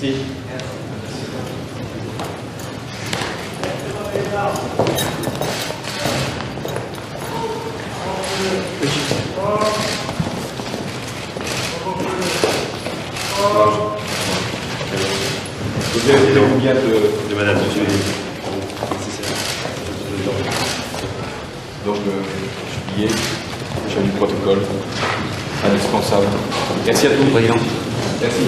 Merci. Vous avez fait combien de madame, monsieur? Donc, je suis chef du protocole, indispensable. Merci à tous, Président. Merci.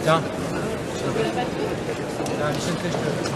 Tiens. Michel Fechter.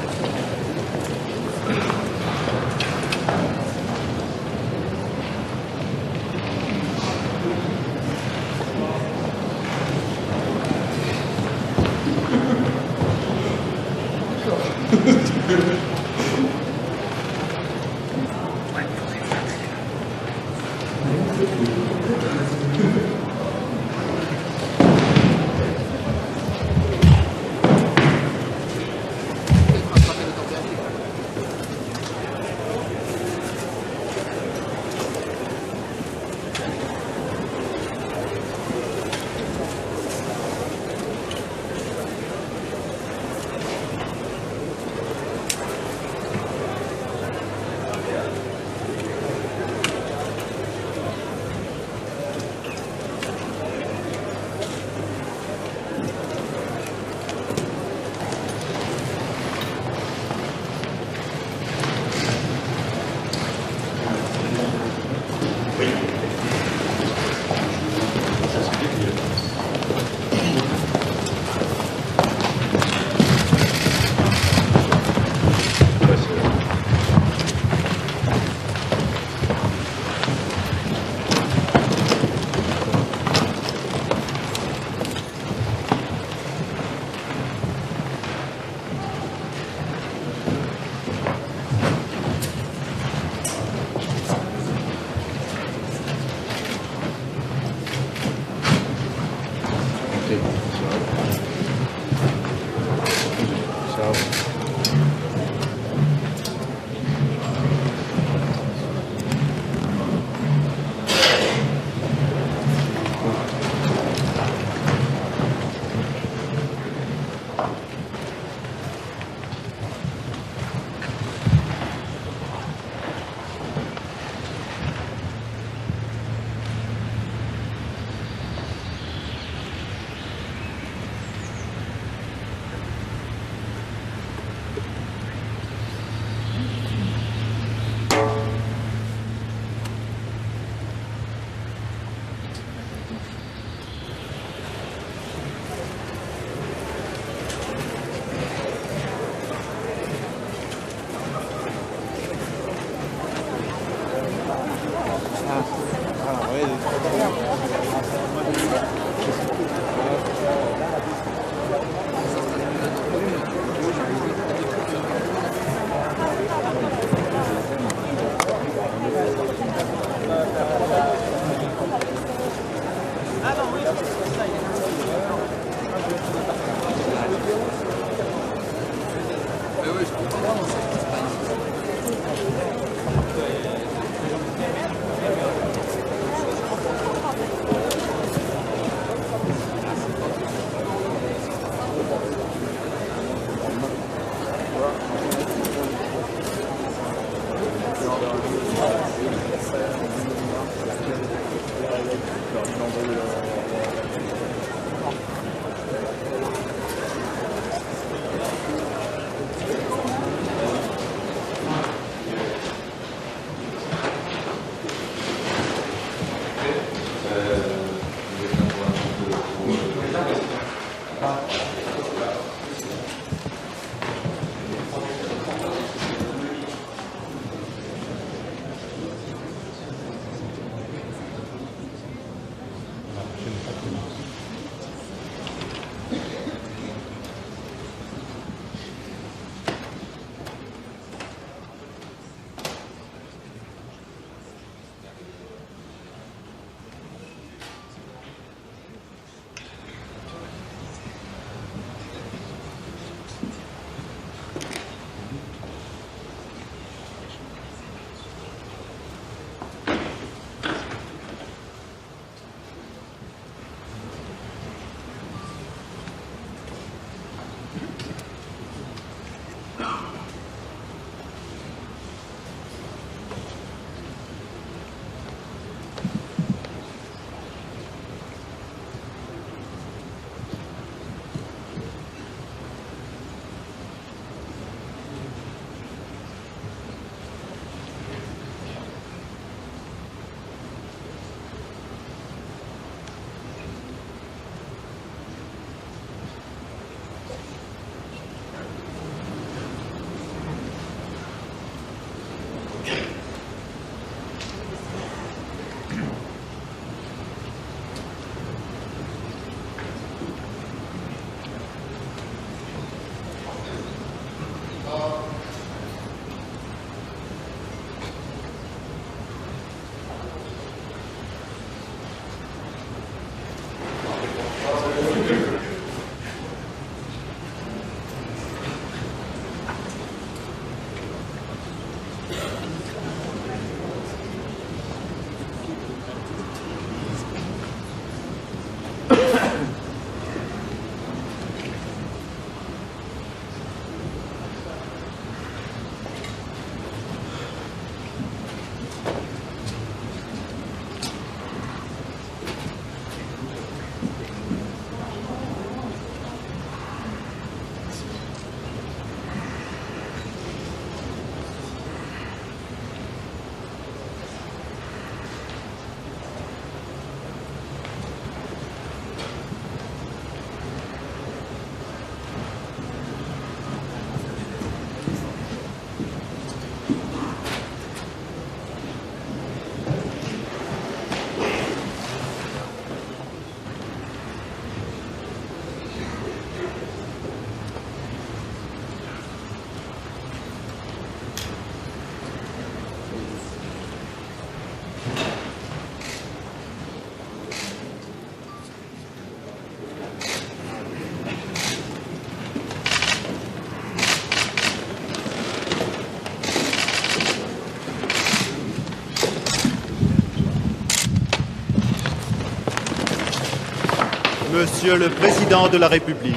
Monsieur le Président de la République.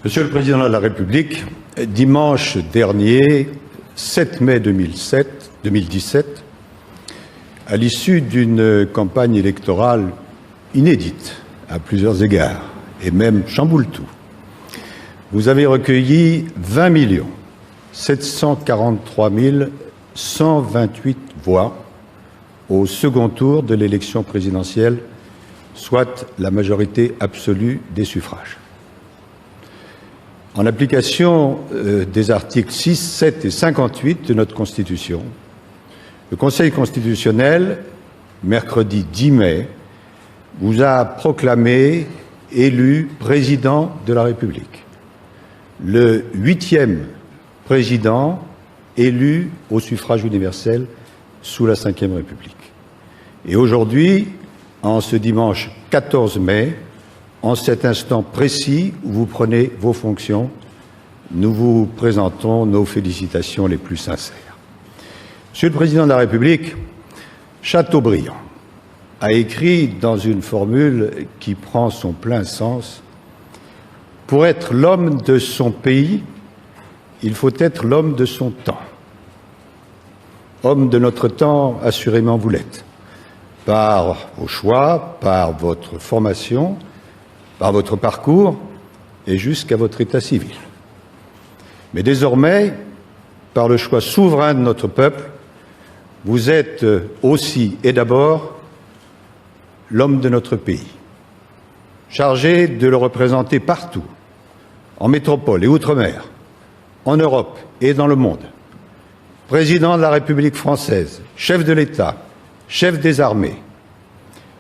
Monsieur le Président de la République, dimanche dernier, 7 mai 2017, à l'issue d'une campagne électorale inédite à plusieurs égards, et même chamboule-tout, vous avez recueilli 20 743 128 voix au second tour de l'élection présidentielle, soit la majorité absolue des suffrages. En application des articles 6, 7 et 58 de notre Constitution, le Conseil constitutionnel, mercredi 10 mai, vous a proclamé élu président de la République, le 8e président élu au suffrage universel sous la Ve République. Et aujourd'hui, en ce dimanche 14 mai, en cet instant précis où vous prenez vos fonctions, nous vous présentons nos félicitations les plus sincères. Monsieur le Président de la République, Chateaubriand a écrit dans une formule qui prend son plein sens: pour être l'homme de son pays, il faut être l'homme de son temps. Homme de notre temps, assurément vous l'êtes, par vos choix, par votre formation, par votre parcours et jusqu'à votre état civil. Mais désormais, par le choix souverain de notre peuple, vous êtes aussi et d'abord l'homme de notre pays, chargé de le représenter partout, en métropole et outre-mer, en Europe et dans le monde. Président de la République française, chef de l'État, chef des armées,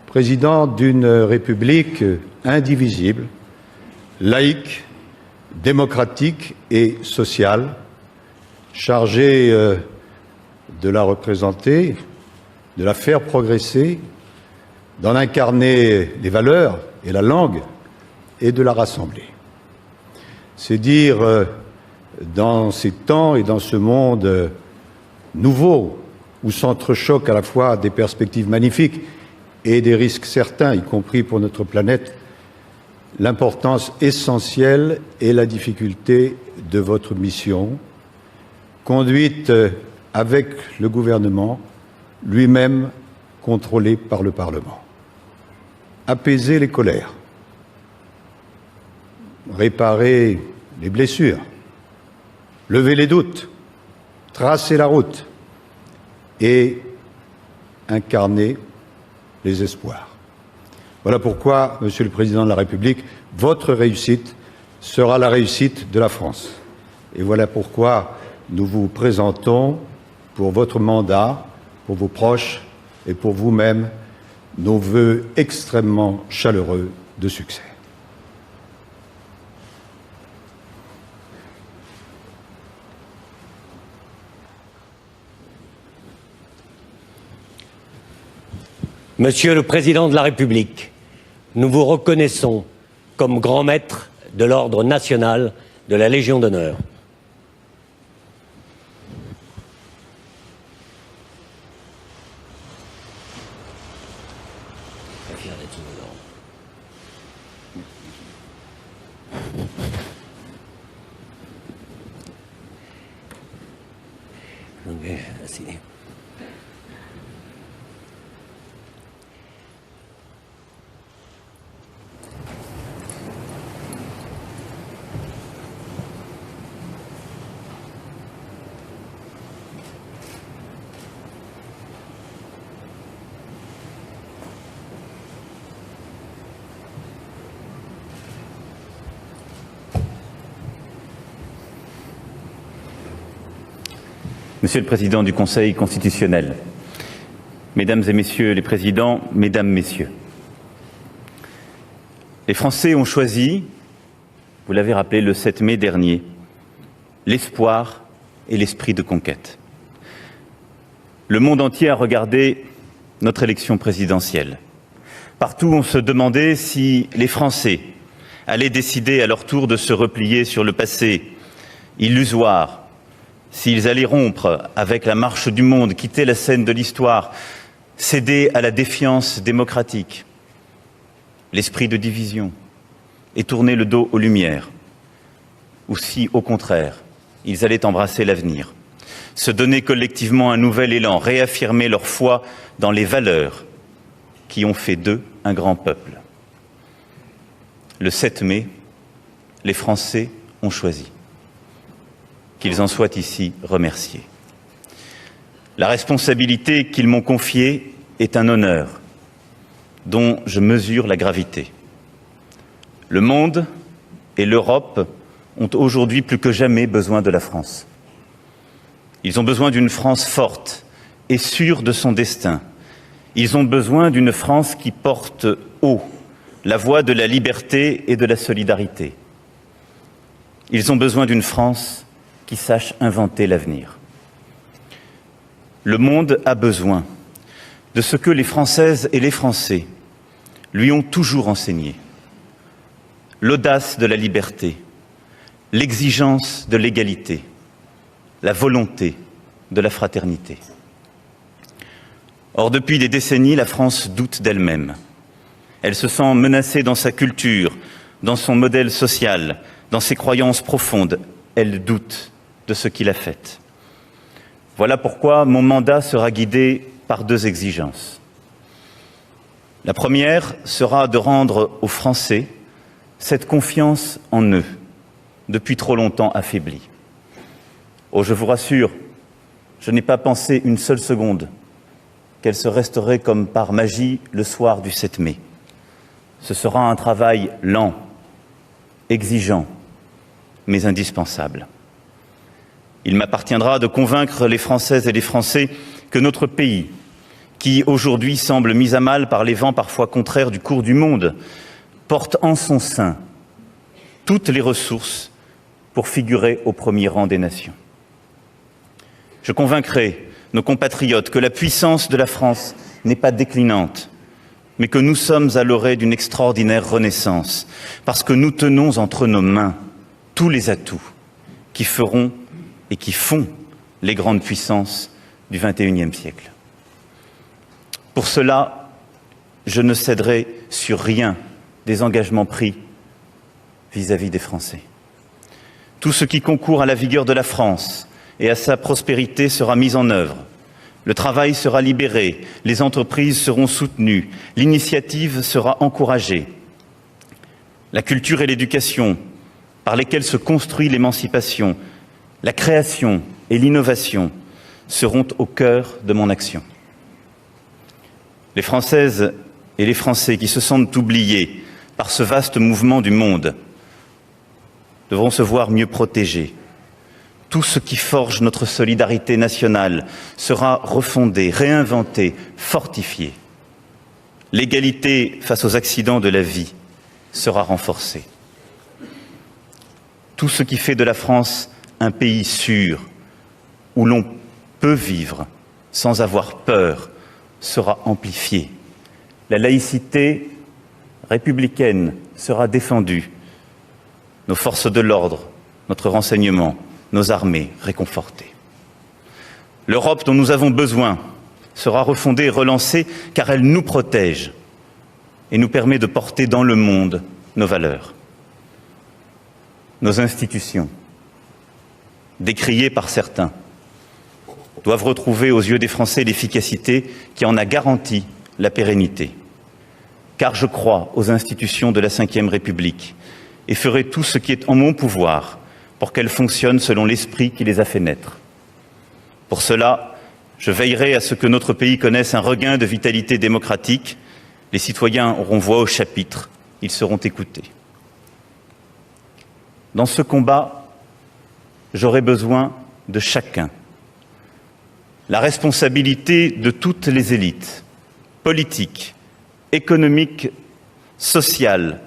président d'une République indivisible, laïque, démocratique et sociale, chargé de la représenter, de la faire progresser, d'en incarner les valeurs et la langue et de la rassembler. C'est dire, dans ces temps et dans ce monde nouveau, où s'entrechoquent à la fois des perspectives magnifiques et des risques certains, y compris pour notre planète, l'importance essentielle et la difficulté de votre mission, conduite avec le gouvernement, lui-même contrôlé par le Parlement. Apaiser les colères, réparer les blessures, lever les doutes, tracer la route et incarner les espoirs. Voilà pourquoi, Monsieur le Président de la République, votre réussite sera la réussite de la France. Et voilà pourquoi nous vous présentons, pour votre mandat, pour vos proches et pour vous-même, nos vœux extrêmement chaleureux de succès. Monsieur le Président de la République, nous vous reconnaissons comme grand maître de l'Ordre national de la Légion d'honneur. Monsieur le Président du Conseil constitutionnel, Mesdames et Messieurs les Présidents, Mesdames, Messieurs, les Français ont choisi, vous l'avez rappelé, le 7 mai dernier, l'espoir et l'esprit de conquête. Le monde entier a regardé notre élection présidentielle. Partout, on se demandait si les Français allaient décider à leur tour de se replier sur le passé illusoire, s'ils allaient rompre avec la marche du monde, quitter la scène de l'histoire, céder à la défiance démocratique, l'esprit de division, et tourner le dos aux Lumières, ou si, au contraire, ils allaient embrasser l'avenir, se donner collectivement un nouvel élan, réaffirmer leur foi dans les valeurs qui ont fait d'eux un grand peuple. Le 7 mai, les Français ont choisi. Qu'ils en soient ici remerciés. La responsabilité qu'ils m'ont confiée est un honneur dont je mesure la gravité. Le monde et l'Europe ont aujourd'hui plus que jamais besoin de la France. Ils ont besoin d'une France forte et sûre de son destin. Ils ont besoin d'une France qui porte haut la voix de la liberté et de la solidarité. Ils ont besoin d'une France qui sache inventer l'avenir. Le monde a besoin de ce que les Françaises et les Français lui ont toujours enseigné. L'audace de la liberté, l'exigence de l'égalité, la volonté de la fraternité. Or, depuis des décennies, la France doute d'elle-même. Elle se sent menacée dans sa culture, dans son modèle social, dans ses croyances profondes. Elle doute de ce qu'il a fait. Voilà pourquoi mon mandat sera guidé par deux exigences. La première sera de rendre aux Français cette confiance en eux, depuis trop longtemps affaiblie. Oh, je vous rassure, je n'ai pas pensé une seule seconde qu'elle se resterait comme par magie le soir du 7 mai. Ce sera un travail lent, exigeant, mais indispensable. Il m'appartiendra de convaincre les Françaises et les Français que notre pays, qui aujourd'hui semble mis à mal par les vents parfois contraires du cours du monde, porte en son sein toutes les ressources pour figurer au premier rang des nations. Je convaincrai nos compatriotes que la puissance de la France n'est pas déclinante, mais que nous sommes à l'orée d'une extraordinaire renaissance, parce que nous tenons entre nos mains tous les atouts qui feront et qui font les grandes puissances du XXIe siècle. Pour cela, je ne céderai sur rien des engagements pris vis-à-vis des Français. Tout ce qui concourt à la vigueur de la France et à sa prospérité sera mis en œuvre. Le travail sera libéré, les entreprises seront soutenues, l'initiative sera encouragée. La culture et l'éducation, par lesquelles se construit l'émancipation, la création et l'innovation seront au cœur de mon action. Les Françaises et les Français qui se sentent oubliés par ce vaste mouvement du monde devront se voir mieux protégés. Tout ce qui forge notre solidarité nationale sera refondé, réinventé, fortifié. L'égalité face aux accidents de la vie sera renforcée. Tout ce qui fait de la France un pays sûr, où l'on peut vivre sans avoir peur, sera amplifié. La laïcité républicaine sera défendue. Nos forces de l'ordre, notre renseignement, nos armées réconfortées. L'Europe dont nous avons besoin sera refondée et relancée car elle nous protège et nous permet de porter dans le monde nos valeurs. Nos institutions, décriées par certains, doivent retrouver aux yeux des Français l'efficacité qui en a garanti la pérennité. Car je crois aux institutions de la Ve République et ferai tout ce qui est en mon pouvoir pour qu'elles fonctionnent selon l'esprit qui les a fait naître. Pour cela, je veillerai à ce que notre pays connaisse un regain de vitalité démocratique. Les citoyens auront voix au chapitre, ils seront écoutés. Dans ce combat, j'aurai besoin de chacun. La responsabilité de toutes les élites, politiques, économiques, sociales,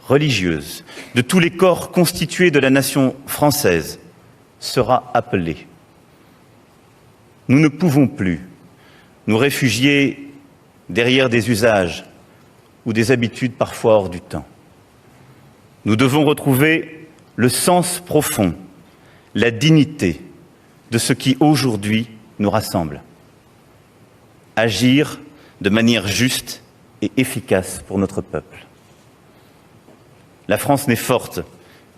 religieuses, de tous les corps constitués de la nation française, sera appelée. Nous ne pouvons plus nous réfugier derrière des usages ou des habitudes parfois hors du temps. Nous devons retrouver le sens profond, la dignité de ce qui aujourd'hui nous rassemble. Agir de manière juste et efficace pour notre peuple. La France n'est forte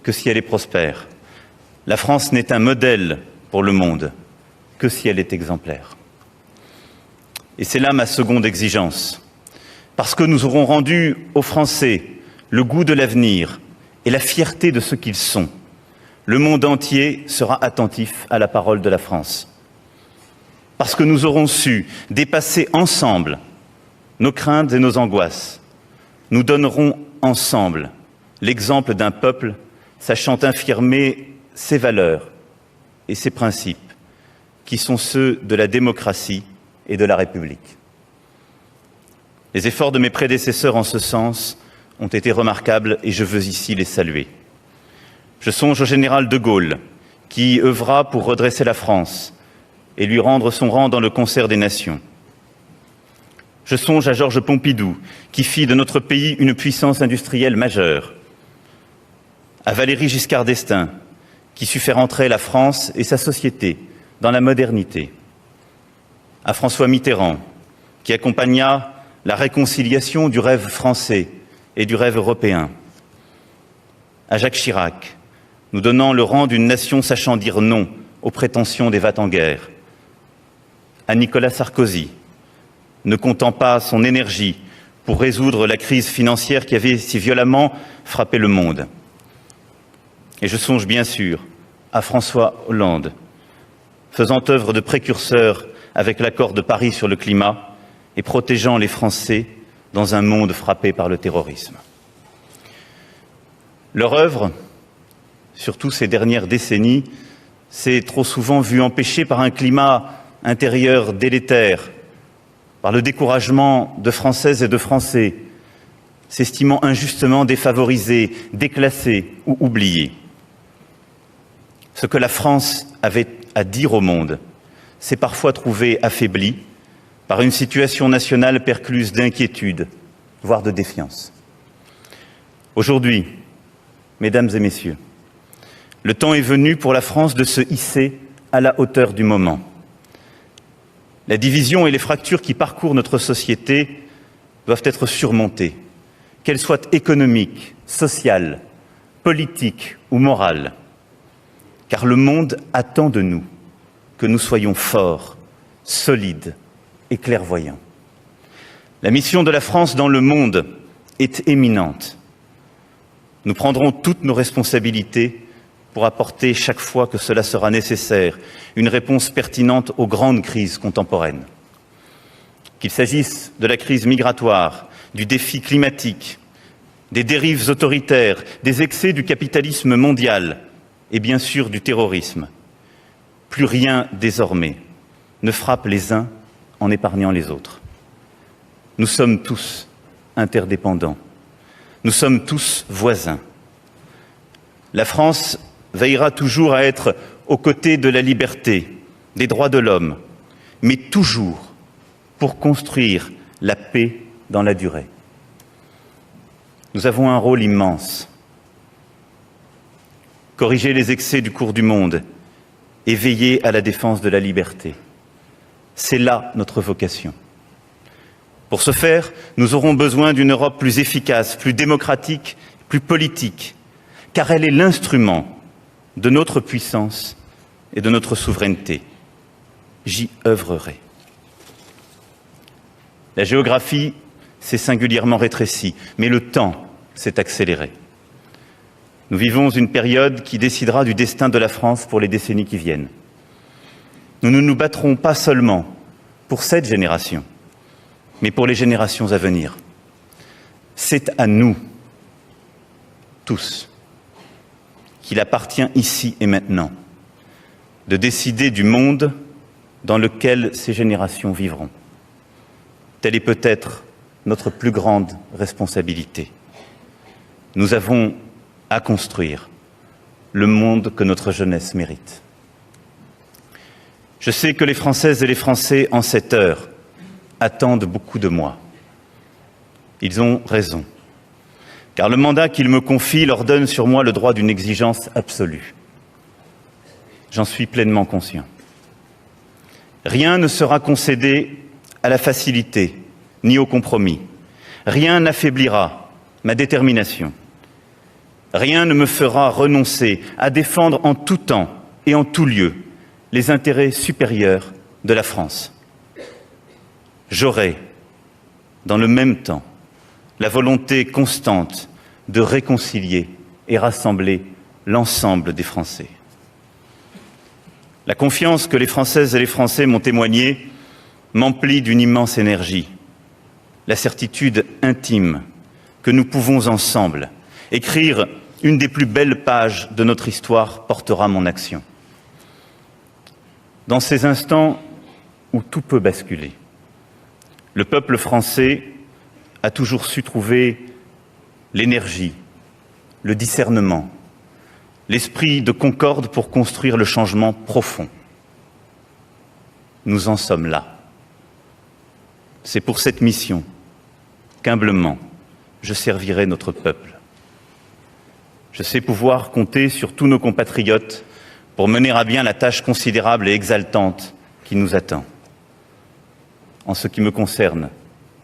que si elle est prospère. La France n'est un modèle pour le monde que si elle est exemplaire. Et c'est là ma seconde exigence. Parce que nous aurons rendu aux Français le goût de l'avenir et la fierté de ce qu'ils sont, le monde entier sera attentif à la parole de la France. Parce que nous aurons su dépasser ensemble nos craintes et nos angoisses, nous donnerons ensemble l'exemple d'un peuple sachant affirmer ses valeurs et ses principes, qui sont ceux de la démocratie et de la République. Les efforts de mes prédécesseurs en ce sens ont été remarquables et je veux ici les saluer. Je songe au général de Gaulle, qui œuvra pour redresser la France et lui rendre son rang dans le concert des nations. Je songe à Georges Pompidou, qui fit de notre pays une puissance industrielle majeure. À Valéry Giscard d'Estaing, qui sut faire entrer la France et sa société dans la modernité. À François Mitterrand, qui accompagna la réconciliation du rêve français et du rêve européen. À Jacques Chirac, nous donnant le rang d'une nation sachant dire non aux prétentions des va-t-en-guerre. À Nicolas Sarkozy, ne comptant pas son énergie pour résoudre la crise financière qui avait si violemment frappé le monde. Et je songe bien sûr à François Hollande, faisant œuvre de précurseur avec l'accord de Paris sur le climat et protégeant les Français dans un monde frappé par le terrorisme. Leur œuvre, surtout ces dernières décennies, s'est trop souvent vue empêchée par un climat intérieur délétère, par le découragement de Françaises et de Français, s'estimant injustement défavorisés, déclassés ou oubliés. Ce que la France avait à dire au monde s'est parfois trouvé affaibli par une situation nationale percluse d'inquiétude, voire de défiance. Aujourd'hui, mesdames et messieurs, le temps est venu pour la France de se hisser à la hauteur du moment. La division et les fractures qui parcourent notre société doivent être surmontées, qu'elles soient économiques, sociales, politiques ou morales. Car le monde attend de nous que nous soyons forts, solides et clairvoyants. La mission de la France dans le monde est éminente. Nous prendrons toutes nos responsabilités pour apporter, chaque fois que cela sera nécessaire, une réponse pertinente aux grandes crises contemporaines. Qu'il s'agisse de la crise migratoire, du défi climatique, des dérives autoritaires, des excès du capitalisme mondial et bien sûr du terrorisme. Plus rien désormais ne frappe les uns en épargnant les autres. Nous sommes tous interdépendants. Nous sommes tous voisins. La France veillera toujours à être aux côtés de la liberté, des droits de l'homme, mais toujours pour construire la paix dans la durée. Nous avons un rôle immense. Corriger les excès du cours du monde et veiller à la défense de la liberté. C'est là notre vocation. Pour ce faire, nous aurons besoin d'une Europe plus efficace, plus démocratique, plus politique, car elle est l'instrument de notre puissance et de notre souveraineté. J'y œuvrerai. La géographie s'est singulièrement rétrécie, mais le temps s'est accéléré. Nous vivons une période qui décidera du destin de la France pour les décennies qui viennent. Nous ne nous battrons pas seulement pour cette génération, mais pour les générations à venir. C'est à nous, tous, qu'il appartient ici et maintenant de décider du monde dans lequel ces générations vivront. Telle est peut-être notre plus grande responsabilité. Nous avons à construire le monde que notre jeunesse mérite. Je sais que les Françaises et les Français, en cette heure, attendent beaucoup de moi. Ils ont raison, car le mandat qu'ils me confient leur donne sur moi le droit d'une exigence absolue. J'en suis pleinement conscient. Rien ne sera concédé à la facilité, ni au compromis. Rien n'affaiblira ma détermination. Rien ne me fera renoncer à défendre en tout temps et en tout lieu les intérêts supérieurs de la France. J'aurai, dans le même temps, la volonté constante de réconcilier et rassembler l'ensemble des Français. La confiance que les Françaises et les Français m'ont témoignée m'emplit d'une immense énergie. La certitude intime que nous pouvons ensemble écrire une des plus belles pages de notre histoire portera mon action. Dans ces instants où tout peut basculer, le peuple français a toujours su trouver l'énergie, le discernement, l'esprit de concorde pour construire le changement profond. Nous en sommes là. C'est pour cette mission qu'humblement je servirai notre peuple. Je sais pouvoir compter sur tous nos compatriotes pour mener à bien la tâche considérable et exaltante qui nous attend. En ce qui me concerne,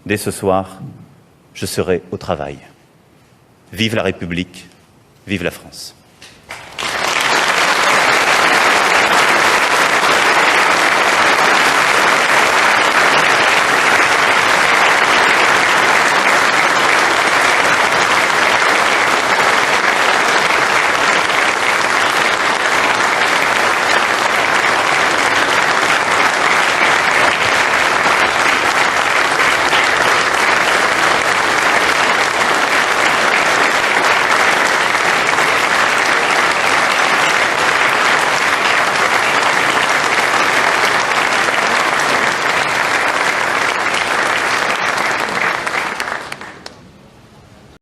dès ce soir, je serai au travail. Vive la République, vive la France.